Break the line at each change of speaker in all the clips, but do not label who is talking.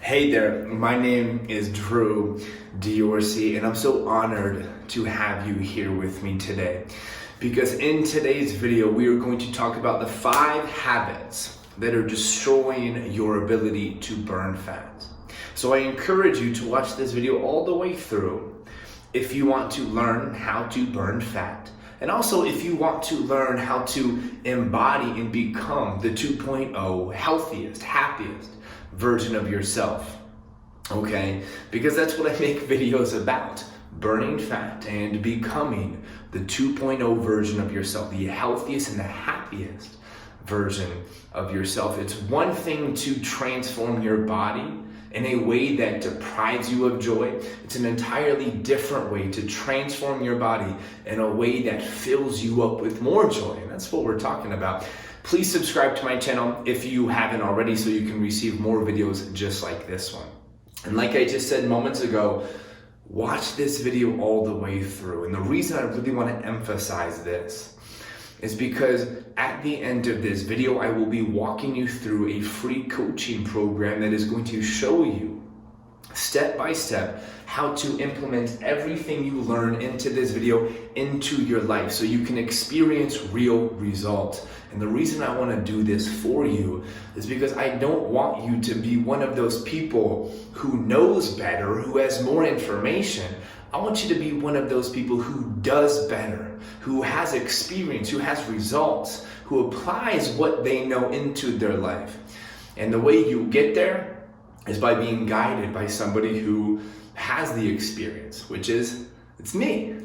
Hey there, my name is Drew Diorsi, and I'm so honored to have you here with me today. Because in today's video, we are going to talk about the 5 habits that are destroying your ability to burn fat. So I encourage you to watch this video all the way through if you want to learn how to burn fat. And also if you want to learn how to embody and become the 2.0 healthiest, happiest version of yourself. Okay? Because that's what I make videos about. Burning fat and becoming the 2.0 version of yourself, the healthiest and the happiest version of yourself. It's one thing to transform your body in a way that deprives you of joy. It's an entirely different way to transform your body in a way that fills you up with more joy. And that's what we're talking about. Please subscribe to my channel if you haven't already so you can receive more videos just like this one. And like I just said moments ago, watch this video all the way through. And the reason I really want to emphasize this is because at the end of this video, I will be walking you through a free coaching program that is going to show you step by step how to implement everything you learn into this video into your life so you can experience real results. And the reason I want to do this for you is because I don't want you to be one of those people who knows better, who has more information. I want you to be one of those people who does better, who has experience, who has results, who applies what they know into their life. And the way you get there is by being guided by somebody who has the experience, which is, it's me.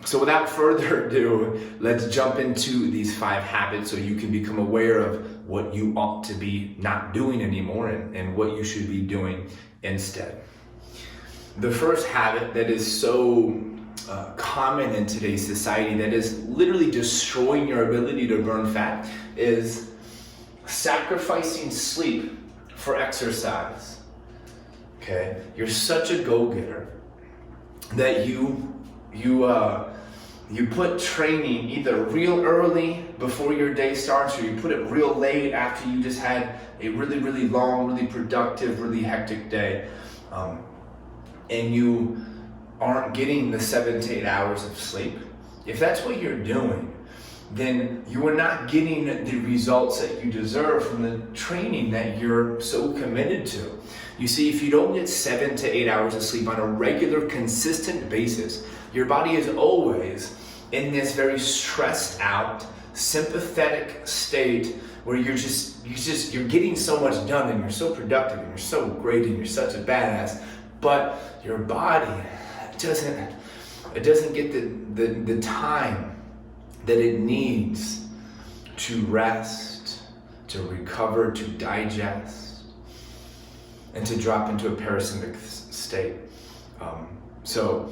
So without further ado, let's jump into these 5 habits so you can become aware of what you ought to be not doing anymore and what you should be doing instead. The first habit that is so common in today's society, that is literally destroying your ability to burn fat, is sacrificing sleep for exercise. Okay, you're such a go-getter that you put training either real early before your day starts, or you put it real late after you just had a really, really long, really productive, really hectic day, and you aren't getting the 7 to 8 hours of sleep. If that's what you're doing, then you are not getting the results that you deserve from the training that you're so committed to. You see, if you don't get 7 to 8 hours of sleep on a regular, consistent basis, your body is always in this very stressed out, sympathetic state where you're getting so much done and you're so productive and you're so great and you're such a badass, but your body doesn't get the time that it needs to rest, to recover, to digest, and to drop into a parasympathetic state. So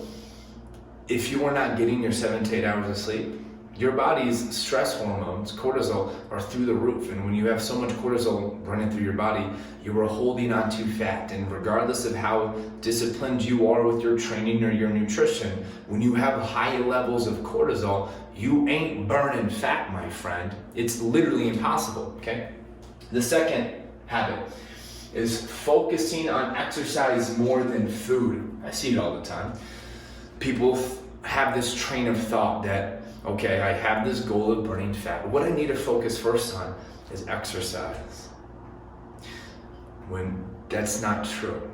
if you are not getting your 7 to 8 hours of sleep, your body's stress hormones, cortisol, are through the roof. And when you have so much cortisol running through your body, you are holding on to fat. And regardless of how disciplined you are with your training or your nutrition, when you have high levels of cortisol, you ain't burning fat, my friend. It's literally impossible, okay? The second habit is focusing on exercise more than food. I see it all the time. People have this train of thought that, okay, I have this goal of burning fat. What I need to focus first on is exercise. When that's not true.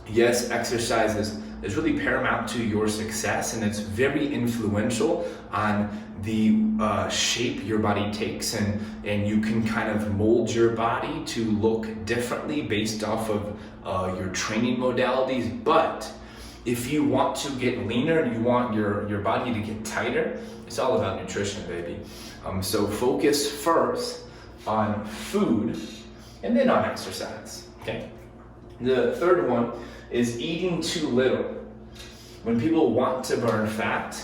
Yes, exercise is really paramount to your success, and it's very influential on the shape your body takes, and you can kind of mold your body to look differently based off of your training modalities. But if you want to get leaner and you want your body to get tighter, it's all about nutrition, baby. So focus first on food and then on exercise, okay? The third one is eating too little. When people want to burn fat,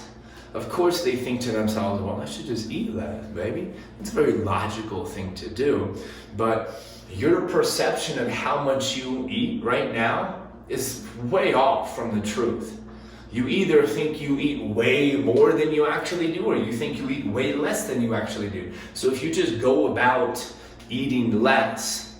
of course they think to themselves, well, I should just eat less, baby. It's a very logical thing to do. But your perception of how much you eat right now is way off from the truth. You either think you eat way more than you actually do, or you think you eat way less than you actually do. So if you just go about eating less,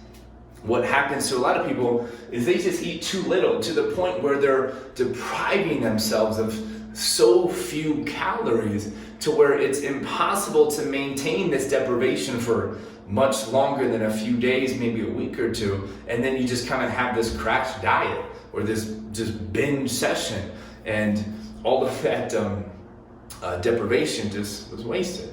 what happens to a lot of people is they just eat too little, to the point where they're depriving themselves of so few calories to where it's impossible to maintain this deprivation for much longer than a few days, maybe a week or two, and then you just kind of have this crash diet or this just binge session, and all of that deprivation just was wasted.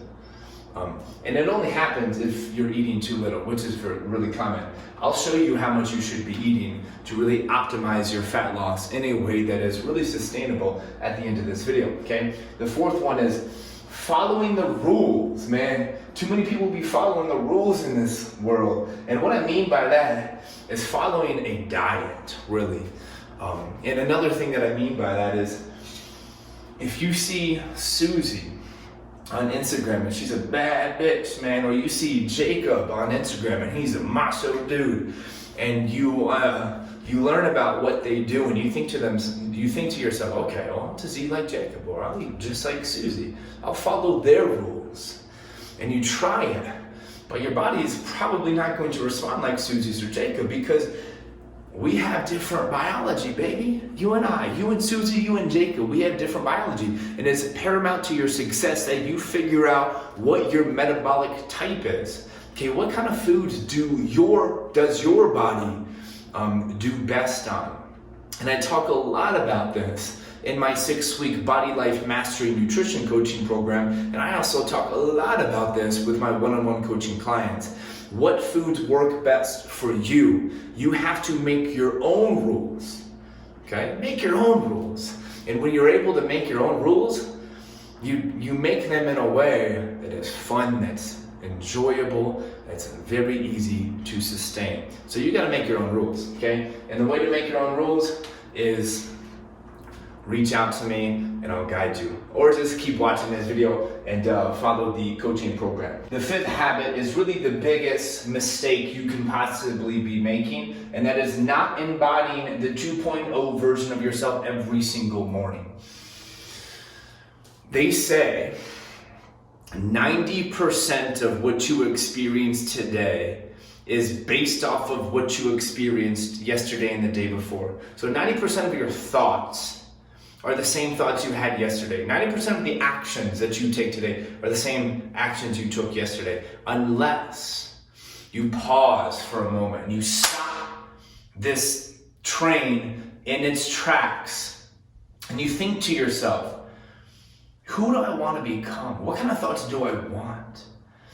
And it only happens if you're eating too little, which is really common. I'll show you how much you should be eating to really optimize your fat loss in a way that is really sustainable at the end of this video, okay? The fourth one is following the rules, man. Too many people be following the rules in this world. And what I mean by that is following a diet, really. And another thing that I mean by that is, if you see Susie on Instagram and she's a bad bitch, man, or you see Jacob on Instagram and he's a macho dude, and you learn about what they do, and you think to yourself, okay, well, I'll just eat like Jacob, or I'll eat just like Susie. I'll follow their rules. And you try it, but your body is probably not going to respond like Susie's or Jacob, because we have different biology, baby. You and I, you and Susie, you and Jacob, we have different biology. And it's paramount to your success that you figure out what your metabolic type is. Okay, what kind of foods does your body do best on? And I talk a lot about this in my 6-week Body Life Mastery Nutrition Coaching Program. And I also talk a lot about this with my one-on-one coaching clients. What foods work best for you? You have to make your own rules, okay? Make your own rules. And when you're able to make your own rules, you make them in a way that is fun, that's enjoyable, that's very easy to sustain. So you gotta make your own rules, okay? And the way to make your own rules is reach out to me and I'll guide you. Or just keep watching this video and follow the coaching program. The fifth habit is really the biggest mistake you can possibly be making, and that is not embodying the 2.0 version of yourself every single morning. They say 90% of what you experience today is based off of what you experienced yesterday and the day before. So 90% of your thoughts are the same thoughts you had yesterday. 90% of the actions that you take today are the same actions you took yesterday, unless you pause for a moment and you stop this train in its tracks and you think to yourself, who do I want to become? What kind of thoughts do I want?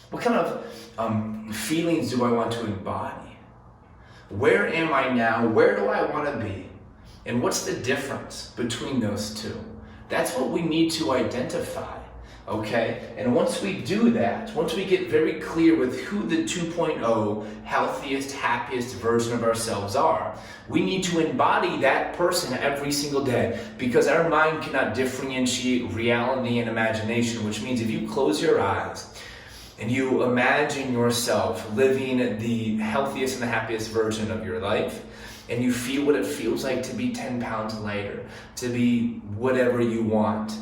What kind of feelings do I want to embody? Where am I now? Where do I want to be? And what's the difference between those two? That's what we need to identify, okay? And once we do that, once we get very clear with who the 2.0 healthiest, happiest version of ourselves are, we need to embody that person every single day, because our mind cannot differentiate reality and imagination, which means if you close your eyes and you imagine yourself living the healthiest and the happiest version of your life, and you feel what it feels like to be 10 pounds lighter, to be whatever you want.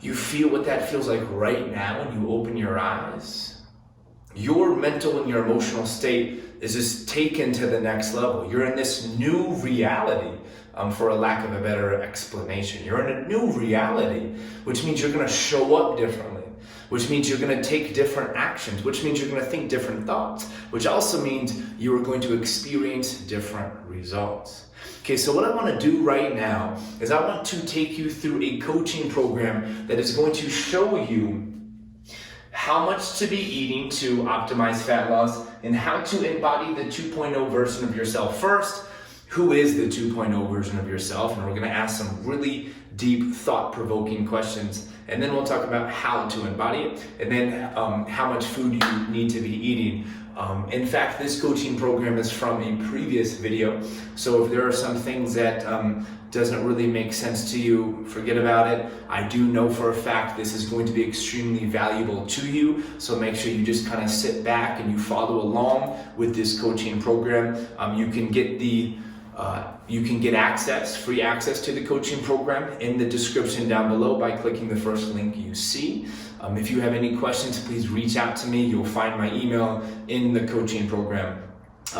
You feel what that feels like right now when you open your eyes. Your mental and your emotional state is just taken to the next level. You're in this new reality, for a lack of a better explanation. You're in a new reality, which means you're gonna show up differently, which means you're going to take different actions, which means you're going to think different thoughts, which also means you are going to experience different results. Okay, so what I want to do right now is I want to take you through a coaching program that is going to show you how much to be eating to optimize fat loss and how to embody the 2.0 version of yourself. First, who is the 2.0 version of yourself? And we're going to ask some really deep, thought-provoking questions. And then we'll talk about how to embody it, and then how much food you need to be eating. In fact, this coaching program is from a previous video. So if there are some things that doesn't really make sense to you, forget about it. I do know for a fact this is going to be extremely valuable to you. So make sure you just kind of sit back and you follow along with this coaching program. You can get free access to the coaching program in the description down below by clicking the first link you see. If you have any questions, please reach out to me. You'll find my email in the coaching program.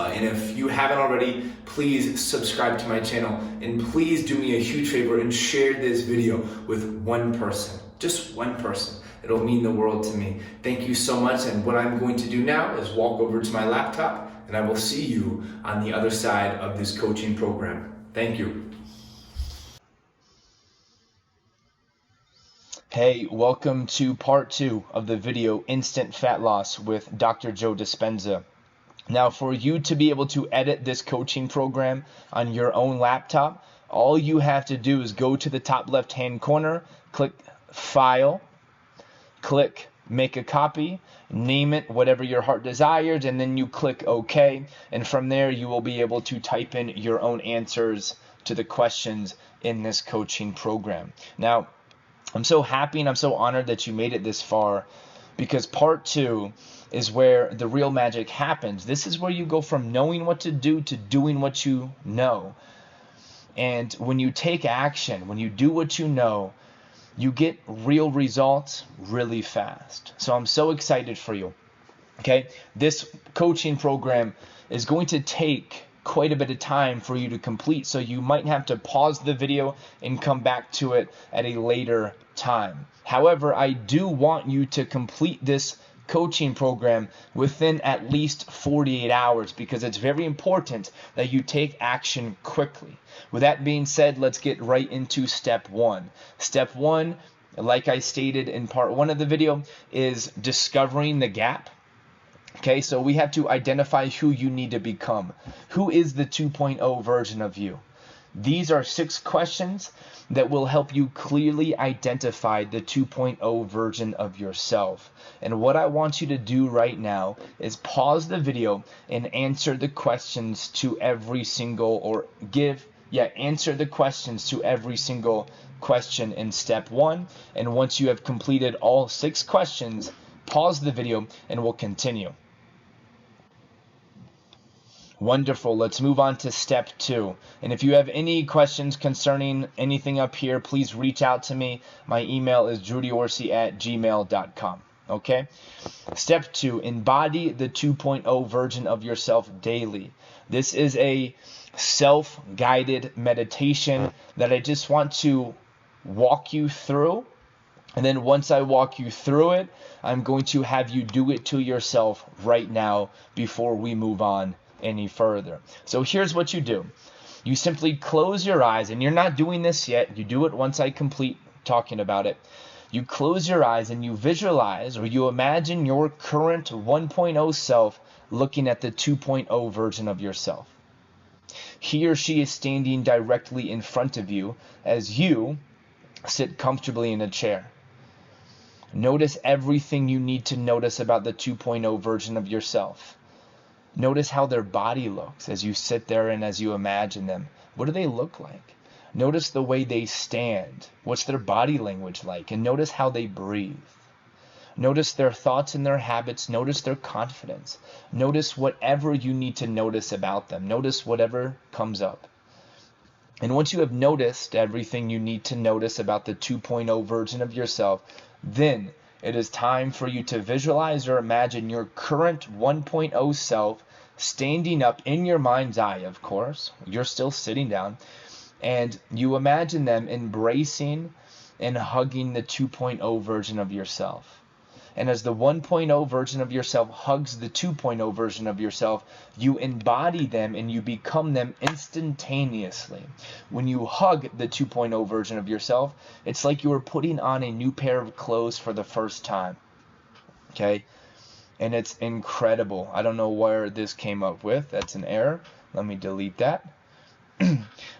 And if you haven't already, please subscribe to my channel, and please do me a huge favor and share this video with one person, just one person. It'll mean the world to me. Thank you so much. And what I'm going to do now is walk over to my laptop, and I will see you on the other side of this coaching program. Thank you. Hey, welcome to part 2 of the video Instant Fat Loss with Dr. Joedispenza. Now, for you to be able to edit this coaching program on your own laptop, all you have to do is go to the top left-hand corner, click File, click Make a Copy, name it whatever your heart desires, and then you click OK. And from there, you will be able to type in your own answers to the questions in this coaching program. Now, I'm so happy and I'm so honored that you made it this far, because part 2 is where the real magic happens. This is where you go from knowing what to do to doing what you know. And when you take action, when you do what you know, you get real results really fast. So I'm so excited for you. Okay, this coaching program is going to take quite a bit of time for you to complete, so you might have to pause the video and come back to it at a later time. However, I do want you to complete this coaching program within at least 48 hours, because it's very important that you take action quickly. With that being said, let's get right into step 1. Step 1, like I stated in part 1 of the video, is discovering the gap. Okay, so we have to identify who you need to become. Who is the 2.0 version of you? These are 6 questions that will help you clearly identify the 2.0 version of yourself. And what I want you to do right now is pause the video and answer the questions to every single, answer the questions to every single question in step 1. And once you have completed all 6 questions, pause the video and we'll continue. Wonderful. Let's move on to step 2. And if you have any questions concerning anything up here, please reach out to me. My email is judydorsey@gmail.com. Okay? Step 2, embody the 2.0 version of yourself daily. This is a self-guided meditation that I just want to walk you through. And then once I walk you through it, I'm going to have you do it to yourself right now before we move on any further. So here's what you do. You simply close your eyes, and you're not doing this yet. You do it once I complete talking about it. You close your eyes and you visualize, or you imagine your current 1.0 self looking at the 2.0 version of yourself. He or she is standing directly in front of you as you sit comfortably in a chair. Notice everything you need to notice about the 2.0 version of yourself. Notice how their body looks as you sit there and as you imagine them. What do they look like? Notice the way they stand. What's their body language like? And notice how they breathe. Notice their thoughts and their habits. Notice their confidence. Notice whatever you need to notice about them. Notice whatever comes up. And once you have noticed everything you need to notice about the 2.0 version of yourself, then it is time for you to visualize or imagine your current 1.0 self standing up in your mind's eye, of course. You're still sitting down. And you imagine them embracing and hugging the 2.0 version of yourself. And as the 1.0 version of yourself hugs the 2.0 version of yourself, you embody them and you become them instantaneously. When you hug the 2.0 version of yourself, it's like you are putting on a new pair of clothes for the first time. Okay? And it's incredible. I don't know where this came up with. That's an error. Let me delete that.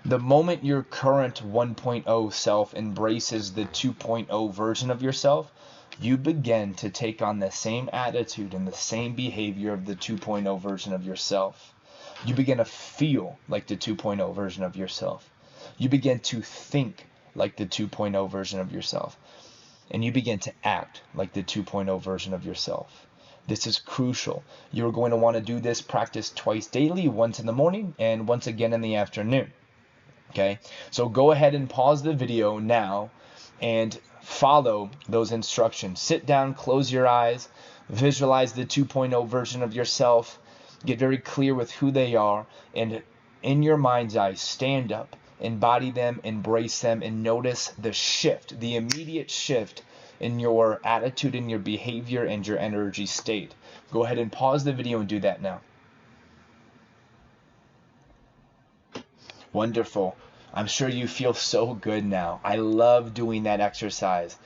The moment your current 1.0 self embraces the 2.0 version of yourself, you begin to take on the same attitude and the same behavior of the 2.0 version of yourself. You begin to feel like the 2.0 version of yourself. You begin to think like the 2.0 version of yourself. And you begin to act like the 2.0 version of yourself. This is crucial. You're going to want to do this practice twice daily, once in the morning and once again in the afternoon. Okay, so go ahead and pause the video now and follow those instructions. Sit down, close your eyes, visualize the 2.0 version of yourself,
get very clear with who they are, and in your mind's eye, stand up, embody them, embrace them, and notice the shift, the immediate shift in your attitude, in your behavior, and your energy state. Go ahead and pause the video and do that now. Wonderful. I'm sure you feel so good now. I love doing that exercise.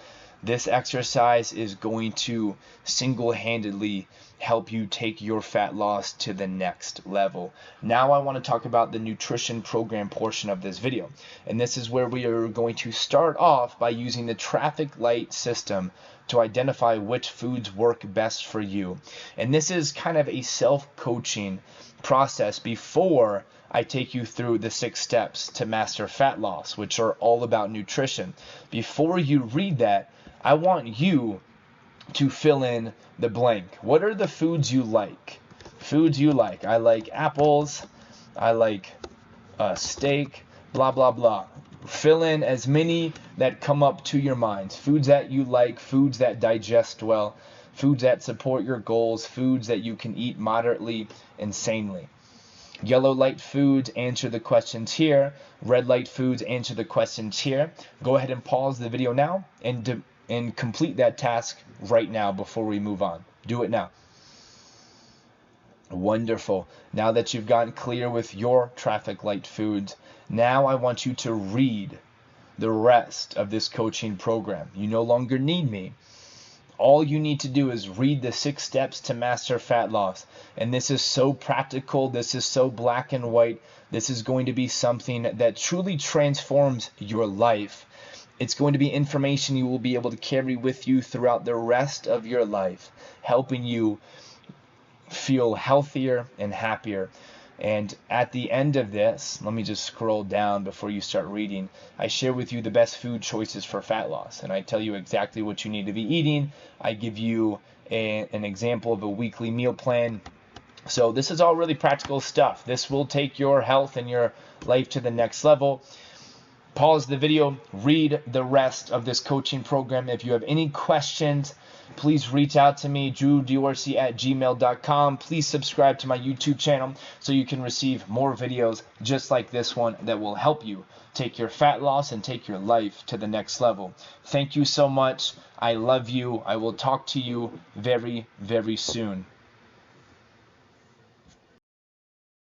This exercise is going to single-handedly help you take your fat loss to the next level. Now I want to talk about the nutrition program portion of this video. And this is where we are going to start off by using the traffic light system to identify which foods work best for you. And this is kind of a self-coaching process before I take you through the 6 steps to master fat loss, which are all about nutrition. Before you read that, I want you to fill in the blank. What are the foods you like? Foods you like. I like apples. I like steak, blah, blah, blah. Fill in as many that come up to your minds. Foods that you like, foods that digest well, foods that support your goals, foods that you can eat moderately and sanely. Yellow light foods, answer the questions here. Red light foods, answer the questions here. Go ahead and pause the video now and complete that task right now before we move on. Do it now. Wonderful. Now that you've gotten clear with your traffic light foods, now I want you to read the rest of this coaching program. You no longer need me. All you need to do is read the 6 steps to master fat loss. And this is so practical. This is so black and white. This is going to be something that truly transforms your life. It's going to be information you will be able to carry with you throughout the rest of your life, helping you feel healthier and happier. And at the end of this, let me just scroll down before you start reading. I share with you the best food choices for fat loss, and I tell you exactly what you need to be eating. I give you an example of a weekly meal plan. So this is all really practical stuff. This will take your health and your life to the next level. Pause the video, read the rest of this coaching program. If you have any questions, please reach out to me, joedispenza@gmail.com. Please subscribe to my YouTube channel so you can receive more videos just like this one that will help you take your fat loss and take your life to the next level. Thank you so much. I love you. I will talk to you very, very soon.